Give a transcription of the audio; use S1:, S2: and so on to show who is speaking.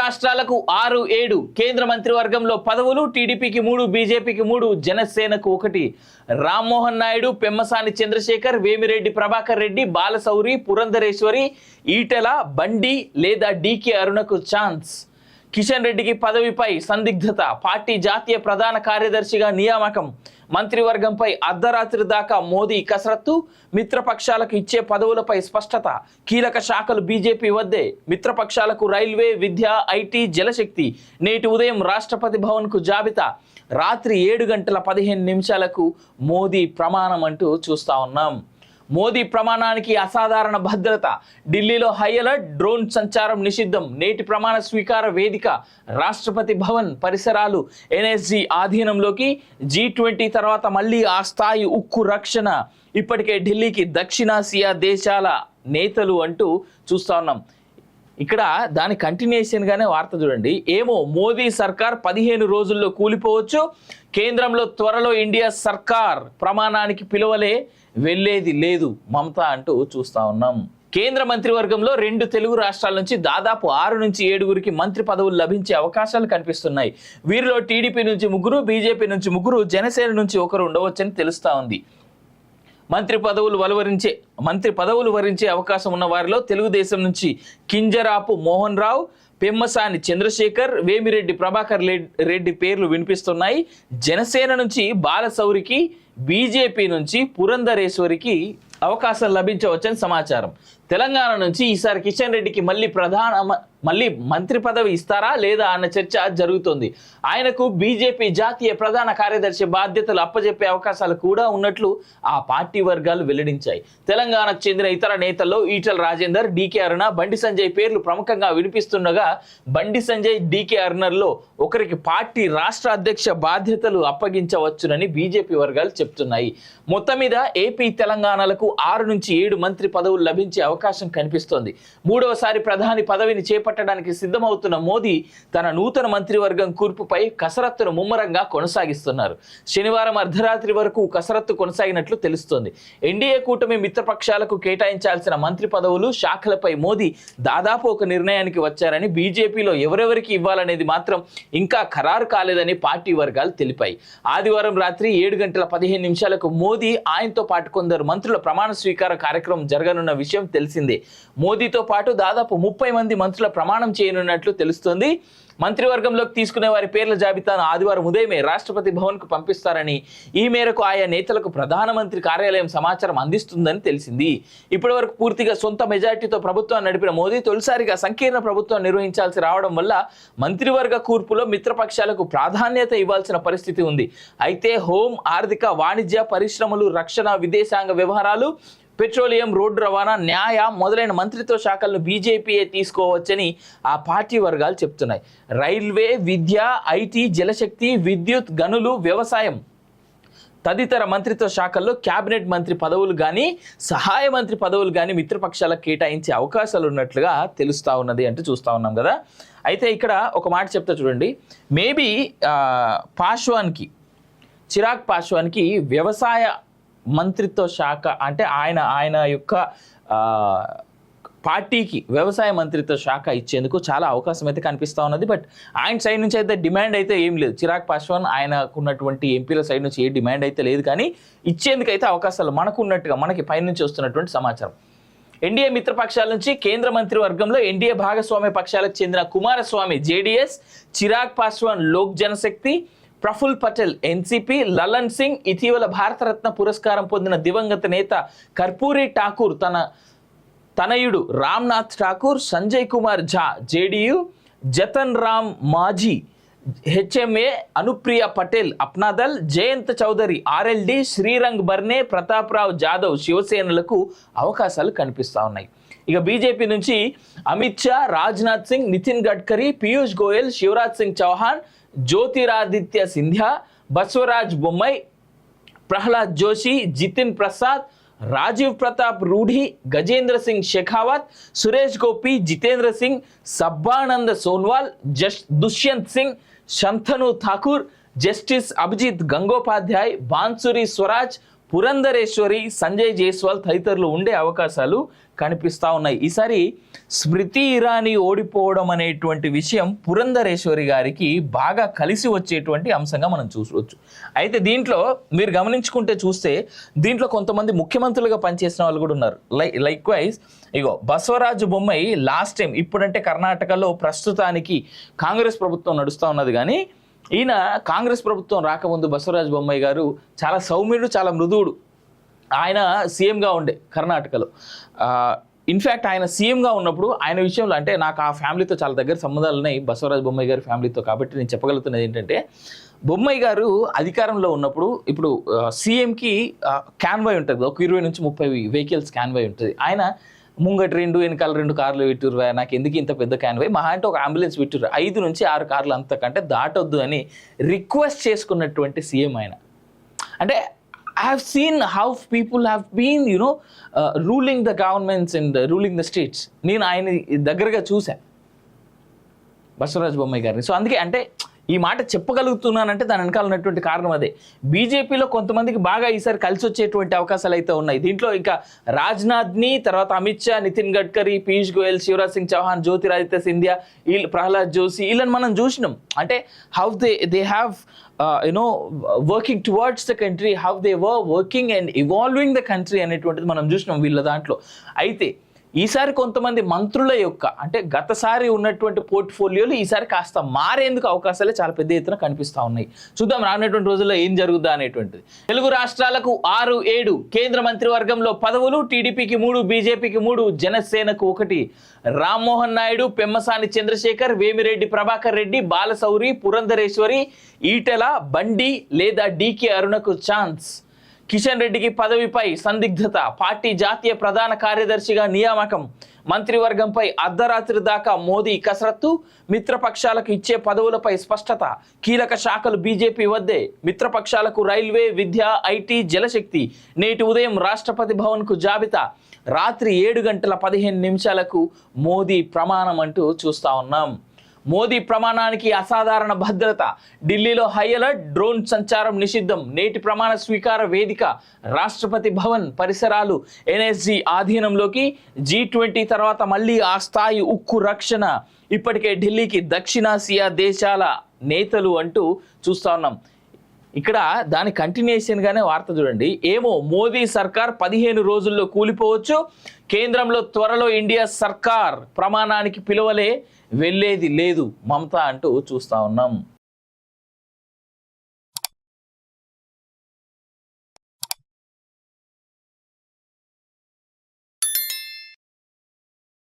S1: రాష్ట్రాలకు 6-7 కేంద్ర మంత్రివర్గంలో పదవులు. టీడీపీకి 3, బీజేపీకి 3, జనసేనకు 1. రామ్మోహన్ నాయుడు, పెమ్మసాని చంద్రశేఖర్, వేమిరెడ్డి ప్రభాకర్ రెడ్డి, బాలశౌరి, పురంధరేశ్వరి, ఈటెల, బండి లేదా డీకే అరుణకు ఛాన్స్. కిషన్ రెడ్డికి పదవిపై సందిగ్ధత. పార్టీ జాతీయ ప్రధాన కార్యదర్శిగా నియామకం. మంత్రివర్గంపై అర్ధరాత్రి దాకా మోదీ కసరత్తు. మిత్రపక్షాలకు ఇచ్చే పదవులపై స్పష్టత. కీలక శాఖలు బీజేపీ వద్దే. మిత్రపక్షాలకు రైల్వే, విద్య, ఐటీ, జలశక్తి. నేటి ఉదయం రాష్ట్రపతి భవన్కు జాబితా. రాత్రి 7:15 మోదీ ప్రమాణం అంటూ చూస్తా ఉన్నాం. మోదీ ప్రమాణానికి అసాధారణ భద్రత. ఢిల్లీలో హై అలర్ట్. డ్రోన్ సంచారం నిషిద్ధం. నేటి ప్రమాణ స్వీకార వేదిక రాష్ట్రపతి భవన్ పరిసరాలు ఎన్ఎస్జీ ఆధీనంలోకి. G20 తర్వాత మళ్ళీ ఆ స్థాయి ఉక్కు రక్షణ. ఇప్పటికే ఢిల్లీకి దక్షిణాసియా దేశాల నేతలు అంటూ చూస్తా ఉన్నాం. ఇక్కడ దాని కంటిన్యూషన్ గానే వార్త చూడండి. ఏమో మోదీ సర్కార్ 15 రోజుల్లో కూలిపోవచ్చు. కేంద్రంలో త్వరలో ఇండియా సర్కార్ ప్రమాణానికి పిలువలే వెళ్ళేది లేదు మమతా అంటూ చూస్తా ఉన్నాం. కేంద్ర మంత్రివర్గంలో 2 తెలుగు రాష్ట్రాల నుంచి దాదాపు 6 నుంచి 7 మంత్రి పదవులు లభించే అవకాశాలు కనిపిస్తున్నాయి. వీరిలో టీడీపీ నుంచి 3, బీజేపీ నుంచి 3, జనసేన నుంచి 1 ఉండవచ్చని తెలుస్తా ఉంది. మంత్రి పదవులు వరించే అవకాశం ఉన్న వారిలో తెలుగుదేశం నుంచి కింజరాపు మోహన్ రావు, పెమ్మసాని చంద్రశేఖర్, వేమిరెడ్డి ప్రభాకర్ రెడ్డి పేర్లు వినిపిస్తున్నాయి. జనసేన నుంచి బాలశౌరికి, బీజేపీ నుంచి పురంధరేశ్వరికి అవకాశం లభించవచ్చని సమాచారం. తెలంగాణ నుంచి ఈసారి కిషన్ రెడ్డికి మళ్ళీ మంత్రి పదవి ఇస్తారా లేదా అన్న చర్చ జరుగుతోంది. ఆయనకు బీజేపీ జాతీయ ప్రధాన కార్యదర్శి బాధ్యతలు అప్పజెప్పే అవకాశాలు కూడా ఉన్నట్లు ఆ పార్టీ వర్గాలు వెల్లడించాయి. తెలంగాణకు చెందిన ఇతర నేతల్లో ఈటెల రాజేందర్, డీకే అరుణ, బండి సంజయ్ పేర్లు ప్రముఖంగా వినిపిస్తుండగా బండి సంజయ్, డీకే అరుణల్లో ఒకరికి పార్టీ రాష్ట్ర అధ్యక్ష బాధ్యతలు అప్పగించవచ్చునని బీజేపీ వర్గాలు చెప్తున్నాయి. మొత్తం మీద ఏపీ, తెలంగాణలకు 6 నుంచి 7 మంత్రి పదవులు లభించే అవకాశం కనిపిస్తోంది. 3వసారి ప్రధాని పదవిని చేపట్టడానికి సిద్ధమవుతున్న మోదీ తన నూతన మంత్రివర్గం కూర్పుపై కసరత్తును ముమ్మరంగా కొనసాగిస్తున్నారు. శనివారం అర్ధరాత్రి వరకు కసరత్తు కొనసాగినట్లు తెలుస్తోంది. ఎన్డీఏ కూటమి మిత్రపక్షాలకు కేటాయించాల్సిన మంత్రి పదవులు, శాఖలపై మోదీ దాదాపు ఒక నిర్ణయానికి వచ్చారని, బీజేపీలో ఎవరెవరికి ఇవ్వాలనేది మాత్రం ఇంకా ఖరారు కాలేదని పార్టీ వర్గాలు తెలిపాయి. ఆదివారం రాత్రి 7:15 మోదీ, ఆయనతో పాటు కొందరు మంత్రుల ప్రమాణ స్వీకార కార్యక్రమం జరగనున్న విషయం తెలిసిందే. మోదీతో పాటు దాదాపు 30 మంది మంత్రుల ప్రమాణం చేయనున్నట్లు తెలుస్తోంది. మంత్రివర్గంలోకి తీసుకునే వారి పేర్ల జాబితాను ఆదివారం ఉదయమే రాష్ట్రపతి భవన్కు పంపిస్తారని, ఈ మేరకు ఆయా నేతలకు ప్రధానమంత్రి కార్యాలయం సమాచారం అందిస్తుందని తెలిసింది. ఇప్పటి వరకు పూర్తిగా సొంత మెజార్టీతో ప్రభుత్వాన్ని నడిపిన మోదీ తొలిసారిగా సంకీర్ణ ప్రభుత్వం నిర్వహించాల్సి రావడం వల్ల మంత్రివర్గ కూర్పులో మిత్రపక్షాలకు ప్రాధాన్యత ఇవ్వాల్సిన పరిస్థితి ఉంది. అయితే హోం, ఆర్థిక, వాణిజ్య, పరిశ్రమలు, రక్షణ, విదేశాంగ వ్యవహారాలు, పెట్రోలియం, రోడ్డు రవాణా, న్యాయ మొదలైన మంత్రిత్వ శాఖలను బీజేపీయే తీసుకోవచ్చని ఆ పార్టీ వర్గాలు చెప్తున్నాయి. రైల్వే, విద్య, ఐటీ, జలశక్తి, విద్యుత్, గనులు, వ్యవసాయం తదితర మంత్రిత్వ శాఖల్లో కేబినెట్ మంత్రి పదవులు కానీ, సహాయ మంత్రి పదవులు కానీ మిత్రపక్షాలకు కేటాయించే అవకాశాలు ఉన్నట్లుగా తెలుస్తూ ఉన్నది అంటూ చూస్తూ ఉన్నాం కదా. అయితే ఇక్కడ ఒక మాట చెప్తా చూడండి. మేబీ చిరాగ్ పాశ్వాన్కి వ్యవసాయ మంత్రిత్వ శాఖ అంటే ఆయన యొక్క పార్టీకి వ్యవసాయ మంత్రిత్వ శాఖ ఇచ్చేందుకు చాలా అవకాశం అయితే కనిపిస్తూ ఉన్నది. బట్ ఆయన సైడ్ నుంచి అయితే డిమాండ్ అయితే ఏం లేదు. చిరాగ్ పాశ్వాన్ ఆయనకున్నటువంటి ఎంపీల సైడ్ నుంచి ఏ డిమాండ్ అయితే లేదు, కానీ ఇచ్చేందుకైతే అవకాశాలు మనకి పైనుంచి వస్తున్నటువంటి సమాచారం. ఎన్డీఏ మిత్రపక్షాల నుంచి కేంద్ర మంత్రివర్గంలో ఎన్డీఏ భాగస్వామ్య పక్షాలకు చెందిన కుమారస్వామి జేడీఎస్, చిరాగ్ పాశ్వాన్ లోక్ జనశక్తి, ప్రఫుల్ పటేల్ ఎన్సీపీ, లలన్ సింగ్ ఇటీవల భారతరత్న పురస్కారం పొందిన దివంగత నేత కర్పూరి ఠాకూర్ తనయుడు Ramnath Thakur, Sanjay Kumar Jha JDU, Jitan Ram Manjhi HMA, Anupriya Patel Apna Dal, Jayant Chaudhary RLD, Shrirang Barne, Pratap Rao Jadhav శివసేనలకు అవకాశాలు కనిపిస్తూ ఉన్నాయి. ఇక బీజేపీ నుంచి అమిత్ షా, రాజ్నాథ్ సింగ్, నితిన్ గడ్కరీ, పీయూష్ గోయల్, శివరాజ్ సింగ్ చౌహాన్, జ్యోతిరాదిత్య సింధ్యా, బస్వరాజ్ బొమ్మై, ప్రహ్లాద్ జోషి, జితిన్ ప్రసాద్, రాజీవ్ ప్రతాప్ రూఢి, గజేంద్ర సింగ్ షెకావత్, సురేష్ గోపి, జితేంద్ర సింగ్, సబ్బానంద సోన్వాల్, దుష్యంత్ సింగ్, శంతను ఠాకూర్, జస్టిస్ అభిజిత్ గంగోపాధ్యాయ్, బాన్సురి స్వరాజ్, పురంధరేశ్వరి, సంజయ్ జైస్వాల్ తదితరులు ఉండే అవకాశాలు కనిపిస్తూ ఉన్నాయి. ఈసారి స్మృతి ఇరానీ ఓడిపోవడం అనేటువంటి విషయం పురంధరేశ్వరి గారికి బాగా కలిసి వచ్చేటువంటి అంశంగా మనం చూసుకోవచ్చు. అయితే దీంట్లో మీరు గమనించుకుంటే చూస్తే దీంట్లో కొంతమంది ముఖ్యమంత్రులుగా పనిచేసిన వాళ్ళు కూడా ఉన్నారు. Like wise Basavaraju Bommai last time, ఇప్పుడంటే కర్ణాటకలో ప్రస్తుతానికి కాంగ్రెస్ ప్రభుత్వం నడుస్తూ ఉన్నది, కానీ ఈయన కాంగ్రెస్ ప్రభుత్వం రాకముందు బసవరాజు బొమ్మాయి గారు చాలా సౌమ్యుడు, చాలా మృదువుడు. ఆయన సీఎంగా ఉండే కర్ణాటకలో. ఇన్ఫ్యాక్ట్ ఆయన సీఎంగా ఉన్నప్పుడు ఆయన విషయంలో, అంటే నాకు ఆ ఫ్యామిలీతో చాలా దగ్గర సంబంధాలు ఉన్నాయి, బసవరాజు బొమ్మాయి గారి ఫ్యామిలీతో, కాబట్టి నేను చెప్పగలుగుతున్నది ఏంటంటే బొమ్మాయి గారు అధికారంలో ఉన్నప్పుడు, ఇప్పుడు సీఎంకి క్యాన్వాయ్ ఉంటుంది, ఒక 20 నుంచి 30 వెహికల్స్ క్యాన్వాయ్ ఉంటుంది. ఆయన ముంగటి 2 వెనకాల 2 కార్లు పెట్టిర్రు, నాకు ఎందుకు ఇంత పెద్ద క్యాన్వాయ్, మహా అంటే ఒక అంబులెన్స్ పెట్టిర్రు, 5 నుంచి 6 కార్లు అంతకంటే దాటొద్దు అని రిక్వెస్ట్ చేసుకున్నటువంటి సీఎం ఆయన. అంటే I have seen how people have been, ruling the governments and ruling the states. నేను ఆయన దగ్గరగా చూసా బసవరాజు బొమ్మాయి గారిని. సో అందుకే అంటే ఈ మాట చెప్పగలుగుతున్నానంటే దాని వెనకాల ఉన్నటువంటి కారణం అదే. బీజేపీలో కొంతమందికి బాగా ఈసారి కలిసి వచ్చేటువంటి అవకాశాలు అయితే ఉన్నాయి. దీంట్లో ఇంకా రాజ్నాథ్ని, తర్వాత అమిత్ షా, నితిన్ గడ్కరీ, పీయూష్ గోయల్, శివరాజ్ సింగ్ చౌహాన్, జ్యోతిరాదిత్య సింధియా, ప్రహ్లాద్ జోషి, వీళ్ళని మనం చూసినాం. అంటే how they have working towards the country, how they were working and evolving the country అనేటువంటిది మనం చూసినాం వీళ్ళ దాంట్లో. అయితే ఈసారి కొంతమంది మంత్రుల యొక్క, అంటే గతసారి ఉన్నటువంటి పోర్ట్ఫోలియోలు ఈసారి కాస్త మారేందుకు అవకాశాలే చాలా పెద్ద ఎత్తున కనిపిస్తూ ఉన్నాయి. చూద్దాం రానున్నటువంటి రోజుల్లో ఏం జరుగుద్దా అనేటువంటిది. తెలుగు రాష్ట్రాలకు 6-7 కేంద్ర మంత్రివర్గంలో పదవులు, టీడీపీకి 3, బీజేపీకి 3, జనసేనకు 1. రామ్మోహన్ నాయుడు, పెమ్మసాని చంద్రశేఖర్, వేమిరెడ్డి ప్రభాకర్ రెడ్డి, బాలశౌరి, పురంధరేశ్వరి, ఈటెల, బండి లేదా డీకే అరుణకు ఛాన్స్. కిషన్ రెడ్డికి పదవిపై సందిగ్ధత, పార్టీ జాతీయ ప్రధాన కార్యదర్శిగా నియామకం, మంత్రివర్గంపై అర్ధరాత్రి దాకా మోదీ కసరత్తు, మిత్రపక్షాలకు ఇచ్చే పదవులపై స్పష్టత, కీలక శాఖలు బీజేపీ వద్దే, మిత్రపక్షాలకు రైల్వే, విద్య, ఐటీ, జలశక్తి. నేటి ఉదయం రాష్ట్రపతి భవన్కు జాబితా, రాత్రి 7:15 మోదీ ప్రమాణం అంటూ చూస్తా ఉన్నాం. మోదీ ప్రమాణానికి అసాధారణ భద్రత, ఢిల్లీలో హై అలర్ట్, డ్రోన్ సంచారం నిషిద్ధం, నేటి ప్రమాణ స్వీకార వేదిక, రాష్ట్రపతి భవన్ పరిసరాలు ఎన్ఎస్జీ ఆధీనంలోకి, G20 తర్వాత మళ్ళీ ఆ స్థాయి ఉక్కు రక్షణ, ఇప్పటికే ఢిల్లీకి దక్షిణాసియా దేశాల నేతలు అంటూ చూస్తా ఉన్నాం. ఇక్కడ దాని కంటిన్యూషన్గానే వార్త చూడండి. ఏమో మోదీ సర్కార్ 15 రోజుల్లో కూలిపోవచ్చు, కేంద్రంలో త్వరలో ఇండియా సర్కార్, ప్రమాణానికి పిలువలే వెళ్ళేది లేదు మమత అంటూ చూస్తా ఉన్నాం.